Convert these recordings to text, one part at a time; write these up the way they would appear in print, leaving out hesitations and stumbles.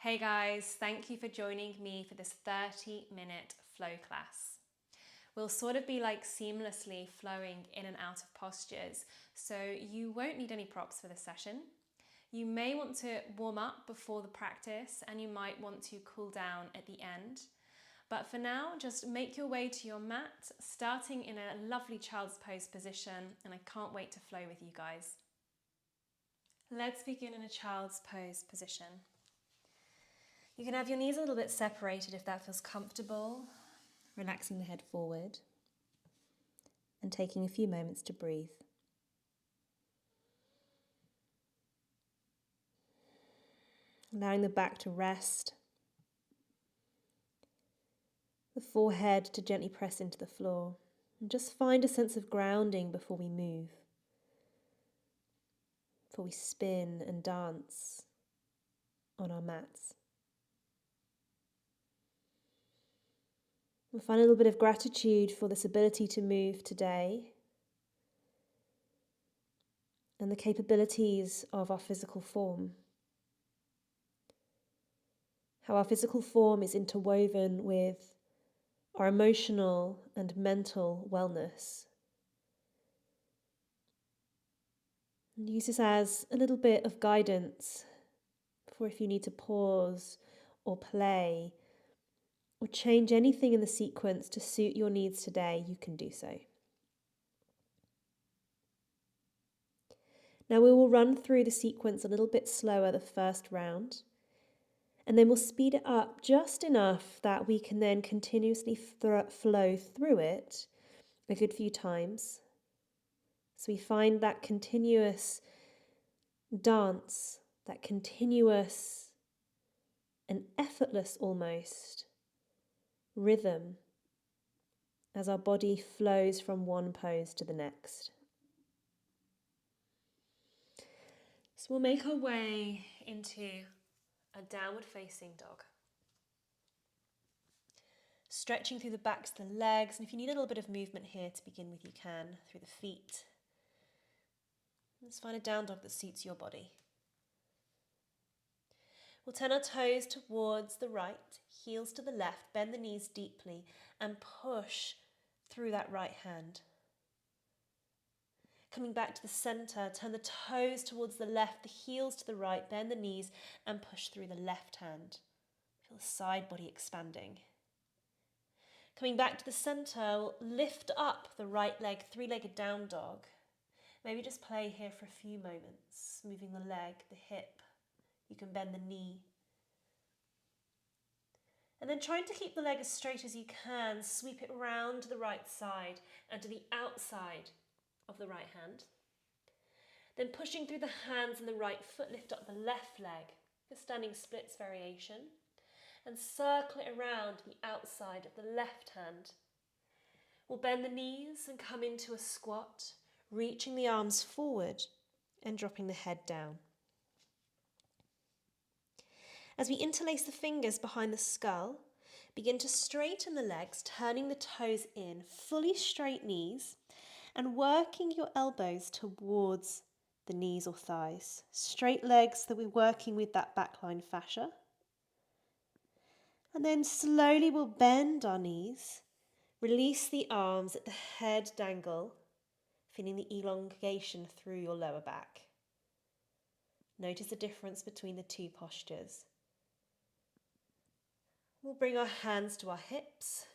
Hey guys, thank you for joining me for this 30-minute flow class. We'll sort of be like seamlessly flowing in and out of postures, so you won't need any props for this session. You may want to warm up before the practice and you might want to cool down at the end. But for now, just make your way to your mat, starting in a lovely child's pose position, and I can't wait to flow with you guys. Let's begin in a child's pose position. You can have your knees a little bit separated if that feels comfortable, relaxing the head forward and taking a few moments to breathe. Allowing the back to rest, the forehead to gently press into the floor, and just find a sense of grounding before we move, before we spin and dance on our mats. We'll find a little bit of gratitude for this ability to move today and the capabilities of our physical form. How our physical form is interwoven with our emotional and mental wellness. And use this as a little bit of guidance for if you need to pause or play or change anything in the sequence to suit your needs today, you can do so. Now we will run through the sequence a little bit slower the first round, and then we'll speed it up just enough that we can then continuously flow through it a good few times. So we find that continuous dance, that continuous and effortless almost rhythm as our body flows from one pose to the next. So we'll make our way into a downward facing dog. Stretching through the backs of the legs, and if you need a little bit of movement here to begin with, you can, through the feet. Let's find a down dog that suits your body. We'll turn our toes towards the right, heels to the left, bend the knees deeply and push through that right hand. Coming back to the center, turn the toes towards the left, the heels to the right, bend the knees and push through the left hand. Feel the side body expanding. Coming back to the center, we'll lift up the right leg, three-legged down dog. Maybe just play here for a few moments, moving the leg, the hip. You can bend the knee. And then trying to keep the leg as straight as you can, sweep it round to the right side and to the outside of the right hand. Then pushing through the hands and the right foot, lift up the left leg, the standing splits variation, and circle it around the outside of the left hand. We'll bend the knees and come into a squat, reaching the arms forward and dropping the head down. As we interlace the fingers behind the skull, begin to straighten the legs, turning the toes in, fully straight knees, and working your elbows towards the knees or thighs. Straight legs, that we're working with that backline fascia. And then slowly we'll bend our knees, release the arms, at the head dangle, feeling the elongation through your lower back. Notice the difference between the two postures. We'll bring our hands to our hips,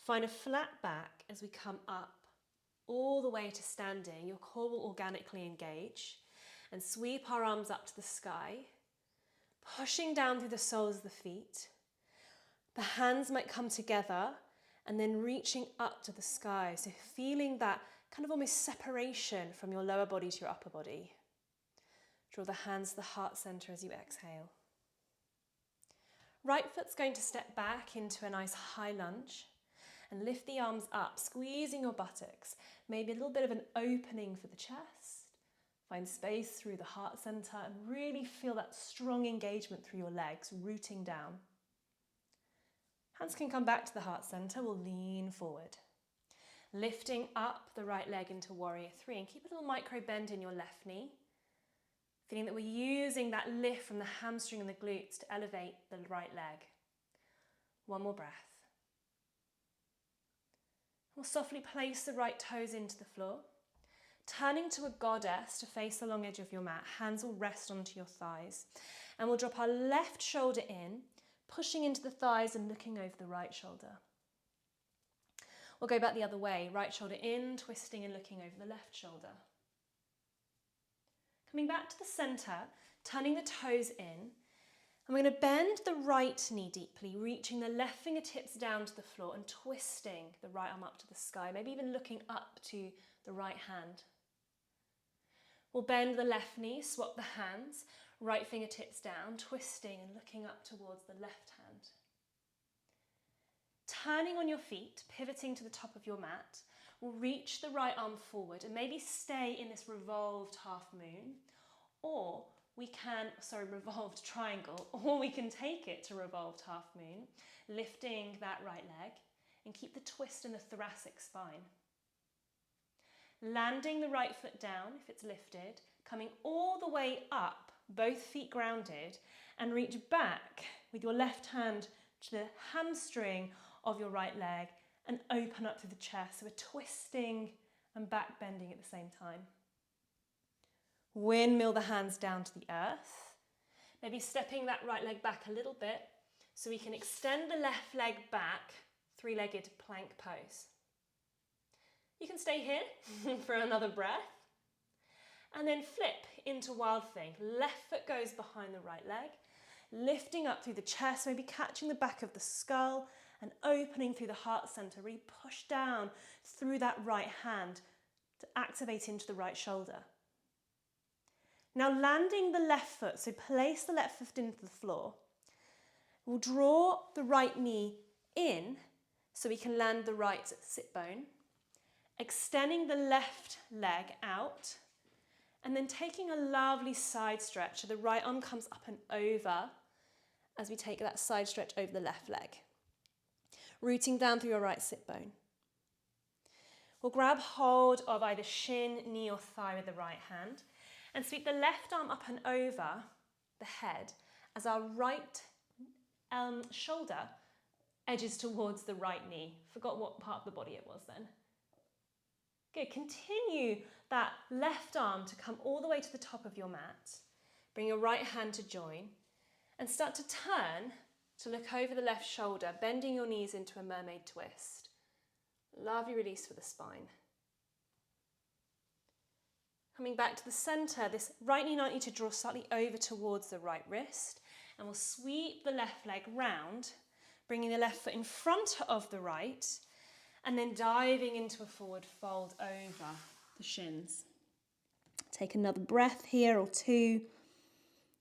find a flat back as we come up all the way to standing. Your core will organically engage and sweep our arms up to the sky, pushing down through the soles of the feet. The hands might come together and then reaching up to the sky. So feeling that kind of almost separation from your lower body to your upper body. Draw the hands to the heart center as you exhale. Right foot's going to step back into a nice high lunge and lift the arms up, squeezing your buttocks. Maybe a little bit of an opening for the chest. Find space through the heart center and really feel that strong engagement through your legs, rooting down. Hands can come back to the heart center. We'll lean forward. Lifting up the right leg into warrior three and keep a little micro bend in your left knee. Feeling that we're using that lift from the hamstring and the glutes to elevate the right leg. One more breath. We'll softly place the right toes into the floor, turning to a goddess to face the long edge of your mat. Hands will rest onto your thighs. And we'll drop our left shoulder in, pushing into the thighs and looking over the right shoulder. We'll go back the other way, right shoulder in, twisting and looking over the left shoulder. Coming back to the center, turning the toes in, and we're going to bend the right knee deeply, reaching the left fingertips down to the floor and twisting the right arm up to the sky, maybe even looking up to the right hand. We'll bend the left knee, swap the hands, right fingertips down, twisting and looking up towards the left hand. Turning on your feet, pivoting to the top of your mat, we'll reach the right arm forward and maybe stay in this revolved half moon, or we can, revolved triangle, or we can take it to revolved half moon, lifting that right leg and keep the twist in the thoracic spine. Landing the right foot down if it's lifted, coming all the way up, both feet grounded, and reach back with your left hand to the hamstring of your right leg and open up through the chest. So we're twisting and back bending at the same time. Windmill the hands down to the earth. Maybe stepping that right leg back a little bit so we can extend the left leg back, three-legged plank pose. You can stay here for another breath. And then flip into Wild Thing. Left foot goes behind the right leg, lifting up through the chest, maybe catching the back of the skull and opening through the heart center. Really push down through that right hand to activate into the right shoulder. Now landing the left foot, so place the left foot into the floor. We'll draw the right knee in so we can land the right sit bone, extending the left leg out, and then taking a lovely side stretch. So the right arm comes up and over as we take that side stretch over the left leg. Rooting down through your right sit bone. We'll grab hold of either shin, knee or thigh with the right hand and sweep the left arm up and over the head as our right shoulder edges towards the right knee. Forgot what part of the body it was then. Good, continue that left arm to come all the way to the top of your mat. Bring your right hand to join and start to turn to look over the left shoulder, bending your knees into a mermaid twist. Lovely release for the spine. Coming back to the center, this right knee might need to draw slightly over towards the right wrist, and we'll sweep the left leg round, bringing the left foot in front of the right, and then diving into a forward fold over the shins. Take another breath here or two,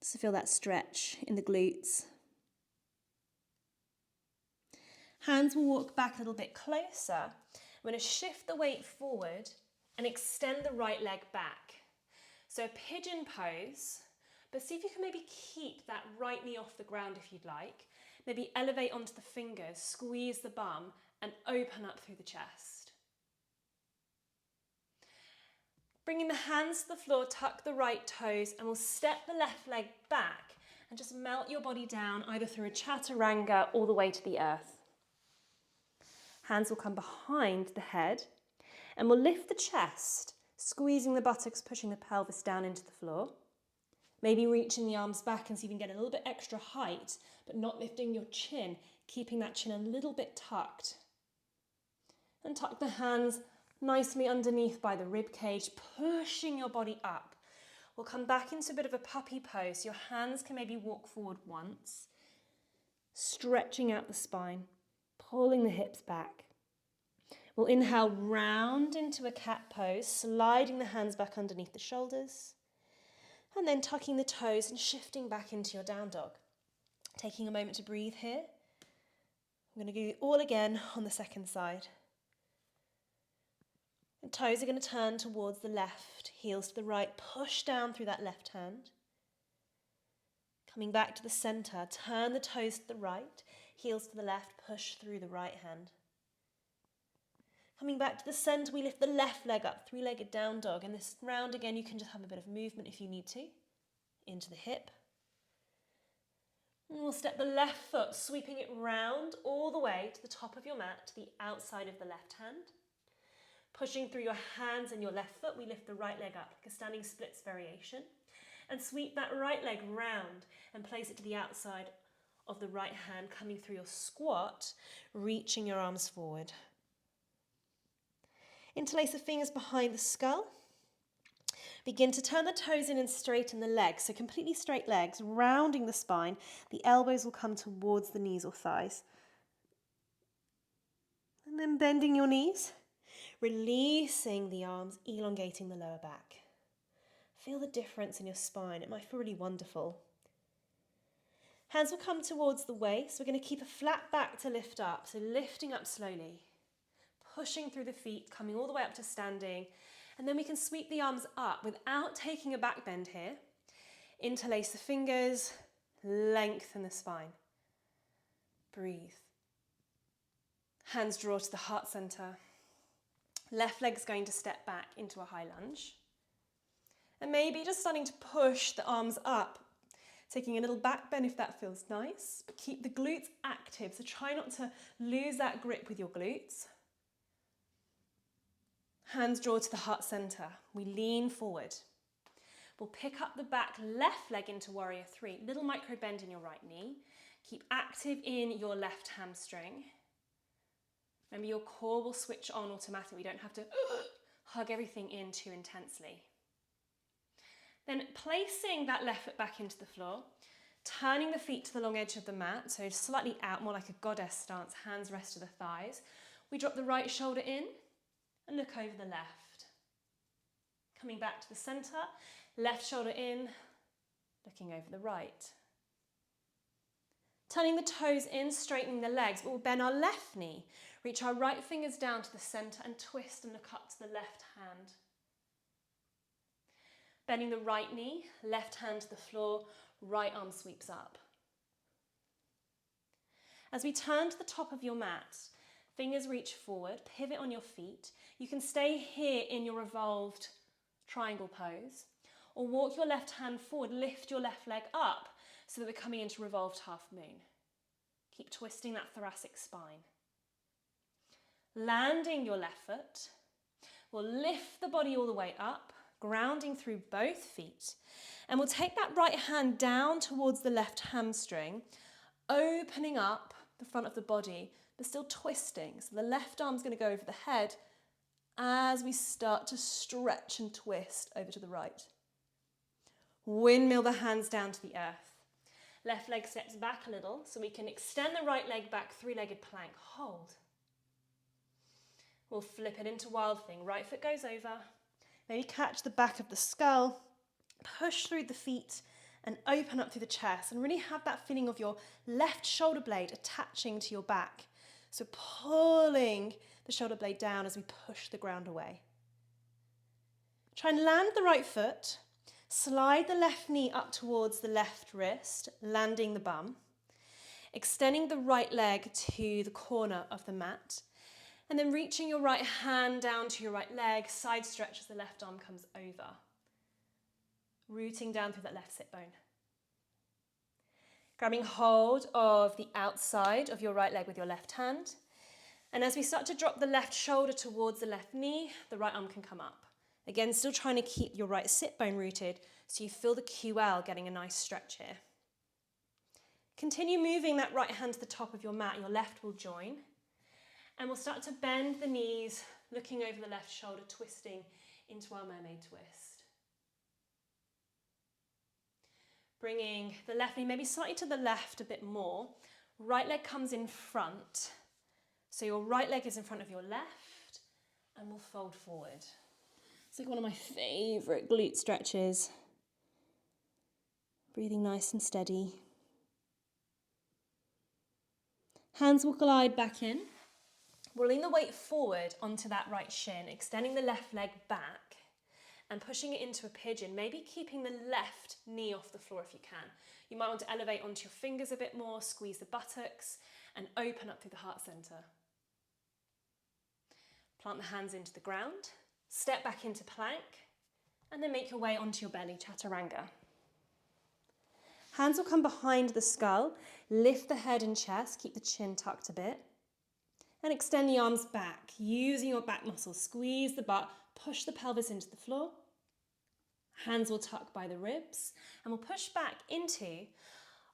just to feel that stretch in the glutes. Hands will walk back a little bit closer. We're going to shift the weight forward and extend the right leg back. So a pigeon pose, but see if you can maybe keep that right knee off the ground if you'd like. Maybe elevate onto the fingers, squeeze the bum, and open up through the chest. Bringing the hands to the floor, tuck the right toes, and we'll step the left leg back and just melt your body down either through a chaturanga all the way to the earth. Hands will come behind the head, and we'll lift the chest, squeezing the buttocks, pushing the pelvis down into the floor. Maybe reaching the arms back and see if you can get a little bit extra height, but not lifting your chin, keeping that chin a little bit tucked. And tuck the hands nicely underneath by the rib cage, pushing your body up. We'll come back into a bit of a puppy pose. Your hands can maybe walk forward once, stretching out the spine, pulling the hips back. We'll inhale round into a cat pose, sliding the hands back underneath the shoulders, and then tucking the toes and shifting back into your down dog. Taking a moment to breathe here. I'm going to do it all again on the second side. The toes are going to turn towards the left, heels to the right, push down through that left hand. Coming back to the center, turn the toes to the right, heels to the left, push through the right hand. Coming back to the center, we lift the left leg up, three-legged down dog. And this round again, you can just have a bit of movement if you need to. into the hip. And we'll step the left foot, sweeping it round all the way to the top of your mat, to the outside of the left hand. Pushing through your hands and your left foot, we lift the right leg up, like a standing splits variation. And sweep that right leg round and place it to the outside of the right hand, coming through your squat, reaching your arms forward. Interlace the fingers behind the skull. Begin to turn the toes in and straighten the legs. So completely straight legs, rounding the spine. The elbows will come towards the knees or thighs. And then bending your knees, releasing the arms, elongating the lower back. Feel the difference in your spine. It might feel really wonderful. Hands will come towards the waist. We're going to keep a flat back to lift up. So lifting up slowly, pushing through the feet, coming all the way up to standing. And then we can sweep the arms up without taking a back bend here. Interlace the fingers, lengthen the spine. Breathe. Hands draw to the heart center. Left leg's going to step back into a high lunge. And maybe just starting to push the arms up, taking a little back bend if that feels nice, but keep the glutes active, so try not to lose that grip with your glutes. Hands draw to the heart center. We lean forward. We'll pick up the back left leg into warrior three, little micro bend in your right knee. Keep active in your left hamstring. Remember, your core will switch on automatically. We don't have to hug everything in too intensely. Then placing that left foot back into the floor, turning the feet to the long edge of the mat, so slightly out, more like a goddess stance, hands rest to the thighs. We drop the right shoulder in and look over the left. Coming back to the center, left shoulder in, looking over the right. Turning the toes in, straightening the legs, but we'll bend our left knee, reach our right fingers down to the center and twist and look up to the left hand. Bending the right knee, left hand to the floor, right arm sweeps up. As we turn to the top of your mat, fingers reach forward, pivot on your feet. You can stay here in your revolved triangle pose, or walk your left hand forward, lift your left leg up so that we're coming into revolved half moon. Keep twisting that thoracic spine. Landing your left foot, we'll lift the body all the way up, grounding through both feet. And we'll take that right hand down towards the left hamstring, opening up the front of the body, but still twisting. So the left arm's going to go over the head as we start to stretch and twist over to the right. Windmill the hands down to the earth. Left leg steps back a little so we can extend the right leg back, three-legged plank. Hold. We'll flip it into wild thing. Right foot goes over. Maybe catch the back of the skull, push through the feet and open up through the chest and really have that feeling of your left shoulder blade attaching to your back. So pulling the shoulder blade down as we push the ground away. Try and land the right foot, slide the left knee up towards the left wrist, landing the bum, extending the right leg to the corner of the mat. And then reaching your right hand down to your right leg, side stretch as the left arm comes over. Rooting down through that left sit bone. Grabbing hold of the outside of your right leg with your left hand. And as we start to drop the left shoulder towards the left knee, the right arm can come up. Again, still trying to keep your right sit bone rooted so you feel the QL getting a nice stretch here. Continue moving that right hand to the top of your mat. Your left will join. And we'll start to bend the knees, looking over the left shoulder, twisting into our mermaid twist. Bringing the left knee maybe slightly to the left a bit more. Right leg comes in front. So your right leg is in front of your left, and we'll fold forward. It's like one of my favourite glute stretches. Breathing nice and steady. Hands will glide back in. We'll lean the weight forward onto that right shin, extending the left leg back and pushing it into a pigeon, maybe keeping the left knee off the floor if you can. You might want to elevate onto your fingers a bit more, squeeze the buttocks and open up through the heart center. Plant the hands into the ground, step back into plank and then make your way onto your belly, chaturanga. Hands will come behind the skull, lift the head and chest, keep the chin tucked a bit, and extend the arms back, using your back muscles. Squeeze the butt, push the pelvis into the floor. Hands will tuck by the ribs, and we'll push back into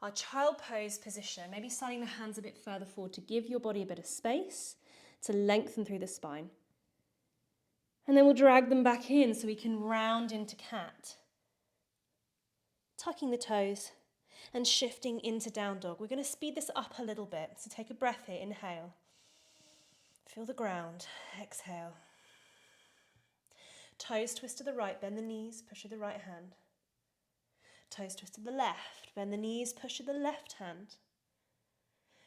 our child pose position, maybe sliding the hands a bit further forward to give your body a bit of space to lengthen through the spine. And then we'll drag them back in so we can round into cat. Tucking the toes and shifting into down dog. We're going to speed this up a little bit. So take a breath here, inhale. Feel the ground, exhale. Toes twist to the right, bend the knees, push with the right hand. Toes twist to the left, bend the knees, push with the left hand.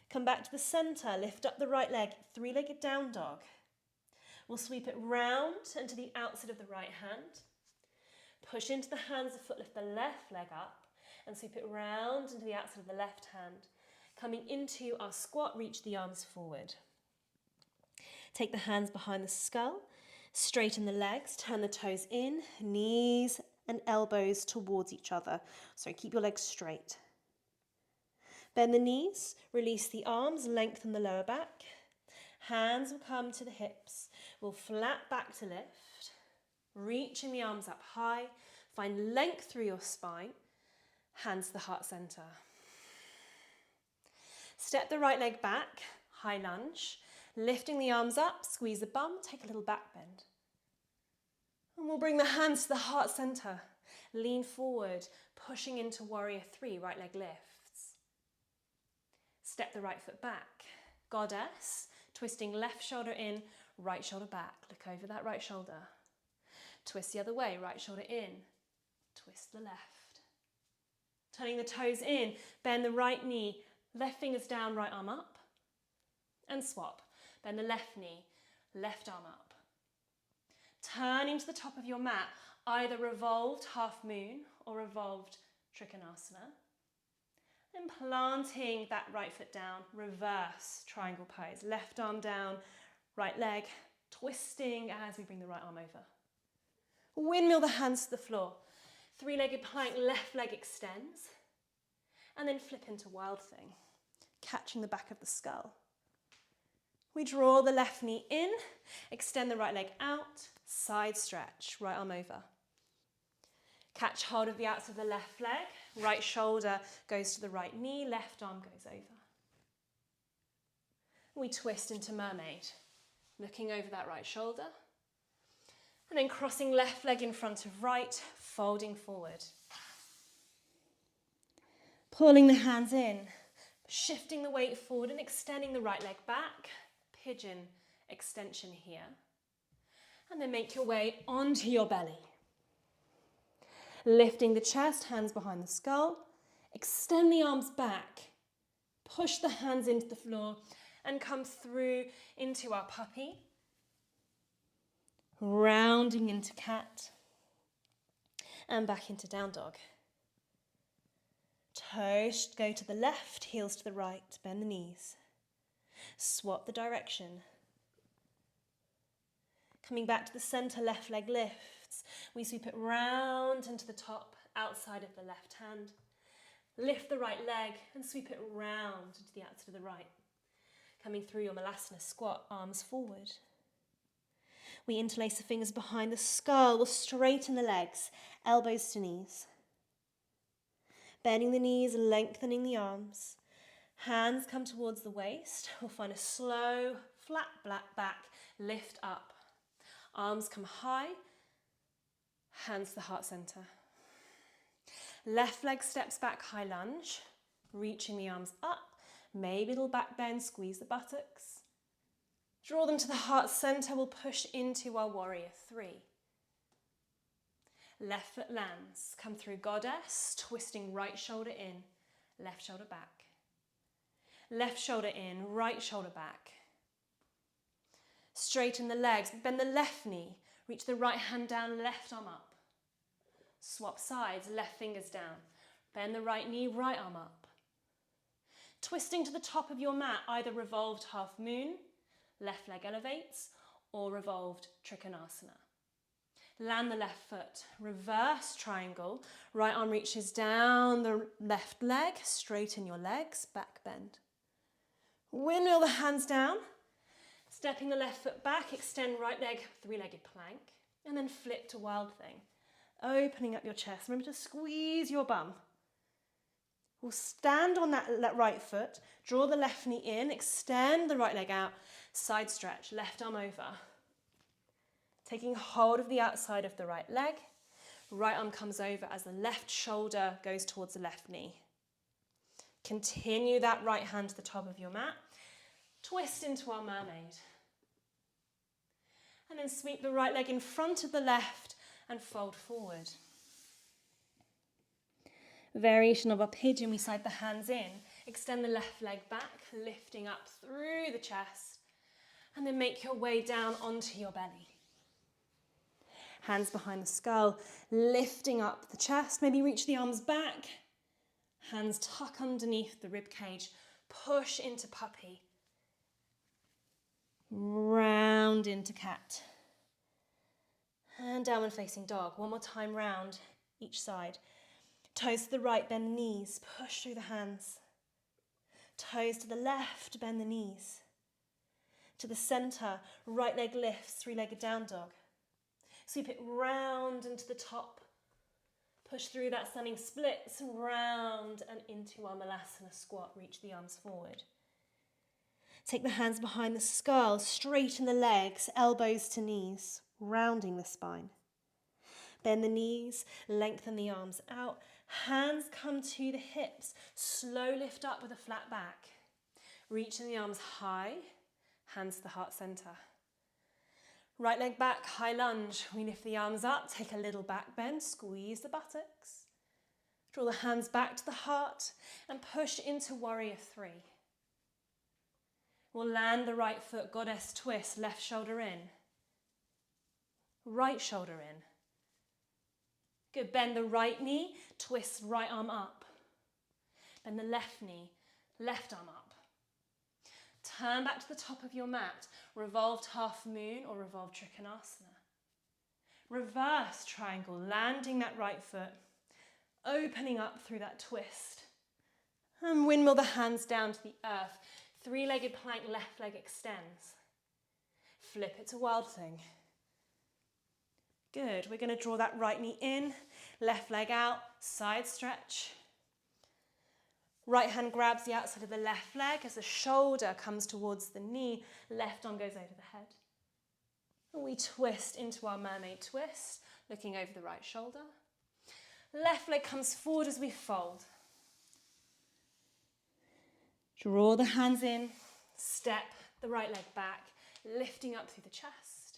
Come back to the center, lift up the right leg, three-legged down dog. We'll sweep it round and to the outside of the right hand. Push into the hands of foot, lift the left leg up and sweep it round into the outside of the left hand. Coming into our squat, reach the arms forward. Take the hands behind the skull, straighten the legs, turn the toes in, knees and elbows towards each other. So keep your legs straight. Bend the knees, release the arms, lengthen the lower back. Hands will come to the hips. We'll flat back to lift, reaching the arms up high. Find length through your spine. Hands to the heart center. Step the right leg back, high lunge. Lifting the arms up, squeeze the bum, take a little back bend. And we'll bring the hands to the heart center. Lean forward, pushing into warrior three, right leg lifts. Step the right foot back. Goddess, twisting left shoulder in, right shoulder back. Look over that right shoulder. Twist the other way, right shoulder in. Twist the left. Turning the toes in, bend the right knee, left fingers down, right arm up. And swap. Bend the left knee, left arm up. Turning to the top of your mat, either revolved half moon or revolved trikonasana. Then planting that right foot down, reverse triangle pose. Left arm down, right leg, twisting as we bring the right arm over. Windmill the hands to the floor. Three-legged plank, left leg extends. And then flip into wild thing, catching the back of the skull. We draw the left knee in, extend the right leg out, side stretch, right arm over. Catch hold of the outside of the left leg, right shoulder goes to the right knee, left arm goes over. We twist into mermaid, looking over that right shoulder, and then crossing left leg in front of right, folding forward. Pulling the hands in, shifting the weight forward and extending the right leg back. Pigeon extension here. And then make your way onto your belly. Lifting the chest, hands behind the skull. Extend the arms back. Push the hands into the floor and come through into our puppy. Rounding into cat. And back into down dog. Toes go to the left, heels to the right, bend the knees. Swap the direction. Coming back to the center, left leg lifts. We sweep it round into the top, outside of the left hand. Lift the right leg and sweep it round into the outside of the right. Coming through your Malasana squat, arms forward. We interlace the fingers behind the skull. We'll straighten the legs, elbows to knees. Bending the knees, lengthening the arms. Hands come towards the waist. We'll find a slow, flat back, lift up. Arms come high. Hands to the heart center. Left leg steps back, high lunge. Reaching the arms up. Maybe a little back bend, squeeze the buttocks. Draw them to the heart center. We'll push into our warrior three. Left foot lands. Come through goddess, twisting right shoulder in, left shoulder back. Left shoulder in, right shoulder back. Straighten the legs, bend the left knee, reach the right hand down, left arm up. Swap sides, left fingers down. Bend the right knee, right arm up. Twisting to the top of your mat, either revolved half moon, left leg elevates, or revolved trikonasana. Land the left foot, reverse triangle. Right arm reaches down the left leg, straighten your legs, back bend. Windmill the hands down, stepping the left foot back, extend right leg, three-legged plank, and then flip to wild thing. Opening up your chest, remember to squeeze your bum. We'll stand on that right foot, draw the left knee in, extend the right leg out, side stretch, left arm over. Taking hold of the outside of the right leg, right arm comes over as the left shoulder goes towards the left knee. Continue that right hand to the top of your mat, twist into our mermaid. And then sweep the right leg in front of the left and fold forward. Variation of our pigeon, we slide the hands in, extend the left leg back, lifting up through the chest, and then make your way down onto your belly. Hands behind the skull, lifting up the chest, maybe reach the arms back, hands tuck underneath the rib cage, push into puppy, round into cat, and downward facing dog. One more time round each side. Toes to the right, bend the knees, push through the hands. Toes to the left, bend the knees. To the center, right leg lifts, three-legged down dog. Sweep it round into the top. Push through that standing splits, round and into our Malasana squat. Reach the arms forward. Take the hands behind the skull, straighten the legs, elbows to knees, rounding the spine. Bend the knees, lengthen the arms out. Hands come to the hips. Slow lift up with a flat back. Reaching the arms high, hands to the heart center. Right leg back, high lunge. We lift the arms up, take a little back bend, squeeze the buttocks. Draw the hands back to the heart and push into warrior three. We'll land the right foot, goddess twist, left shoulder in. Right shoulder in. Good, bend the right knee, twist right arm up. Bend the left knee, left arm up. Turn back to the top of your mat, revolved half moon or revolved trikonasana. Reverse triangle, landing that right foot, opening up through that twist. And windmill the hands down to the earth. Three-legged plank, left leg extends. Flip it to wild thing. Good, we're going to draw that right knee in, left leg out, side stretch. Right hand grabs the outside of the left leg as the shoulder comes towards the knee, left arm goes over the head. And we twist into our mermaid twist, looking over the right shoulder. Left leg comes forward as we fold. Draw the hands in, step the right leg back, lifting up through the chest.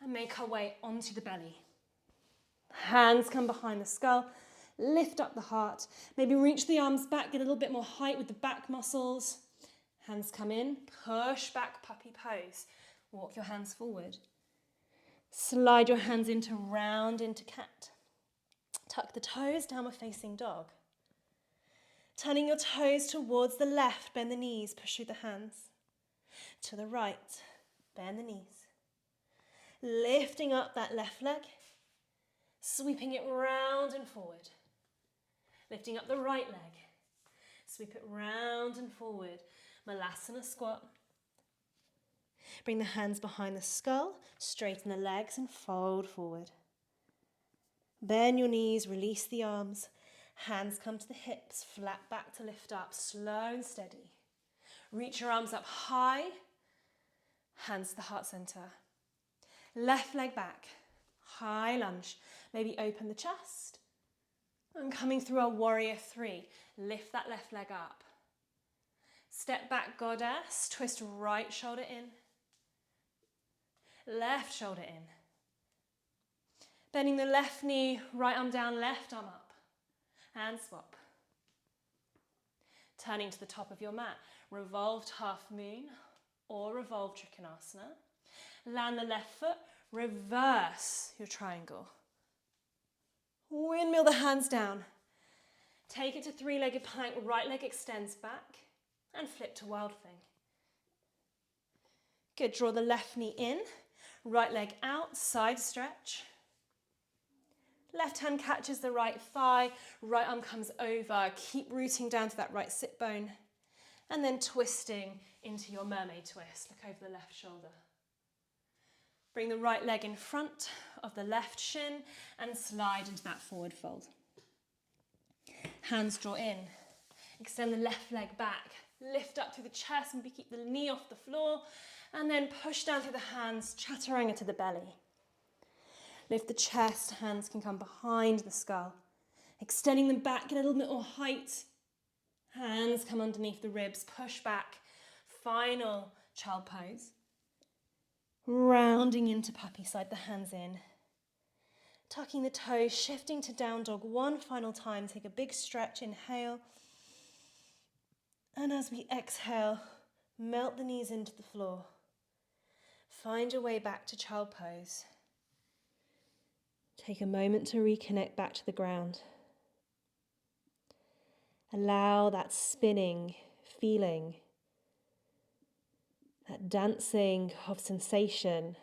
And make our way onto the belly. Hands come behind the skull, lift up the heart, maybe reach the arms back, get a little bit more height with the back muscles. Hands come in, push back puppy pose. Walk your hands forward. Slide your hands into round into cat. Tuck the toes, downward facing dog. Turning your toes towards the left, bend the knees, push through the hands. To the right, bend the knees. Lifting up that left leg, sweeping it round and forward. Lifting up the right leg, sweep it round and forward. Malasana squat. Bring the hands behind the skull, straighten the legs and fold forward. Bend your knees, release the arms. Hands come to the hips, flat back to lift up, slow and steady. Reach your arms up high, hands to the heart center. Left leg back, high lunge, maybe open the chest. And coming through our warrior three, lift that left leg up. Step back goddess, twist right shoulder in. Left shoulder in. Bending the left knee, right arm down, left arm up. Hand swap. Turning to the top of your mat, revolved half moon or revolved trikonasana. Land the left foot, reverse your triangle. Windmill the hands down. Take it to three-legged plank, right leg extends back and flip to wild thing. Good, draw the left knee in, right leg out, side stretch. Left hand catches the right thigh, right arm comes over. Keep rooting down to that right sit bone. And then twisting into your mermaid twist. Look over the left shoulder. Bring the right leg in front of the left shin and slide into that forward fold. Hands draw in. Extend the left leg back. Lift up through the chest and keep the knee off the floor. And then push down through the hands, chaturanga to the belly. Lift the chest, hands can come behind the skull. Extending them back, get a little bit more height. Hands come underneath the ribs, push back. Final child pose. Rounding into puppy, slide the hands in. Tucking the toes, shifting to down dog one final time. Take a big stretch, inhale. And as we exhale, melt the knees into the floor. Find your way back to child pose. Take a moment to reconnect back to the ground. Allow that spinning feeling, that dancing of sensation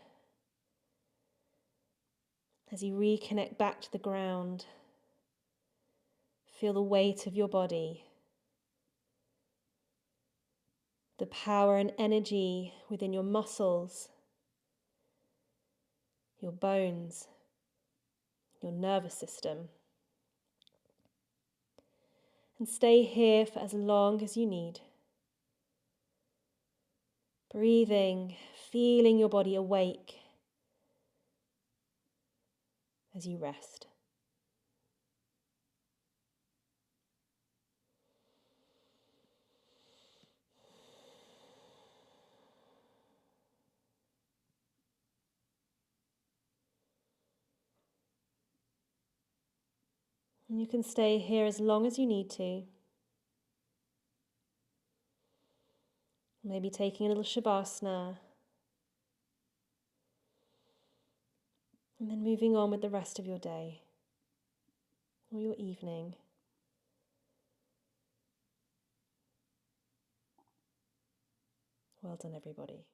as you reconnect back to the ground. Feel the weight of your body, the power and energy within your muscles, your bones, your nervous system. And stay here for as long as you need. Breathing, feeling your body awake as you rest. And you can stay here as long as you need to. Maybe taking a little Shavasana. And then moving on with the rest of your day or your evening. Well done, everybody.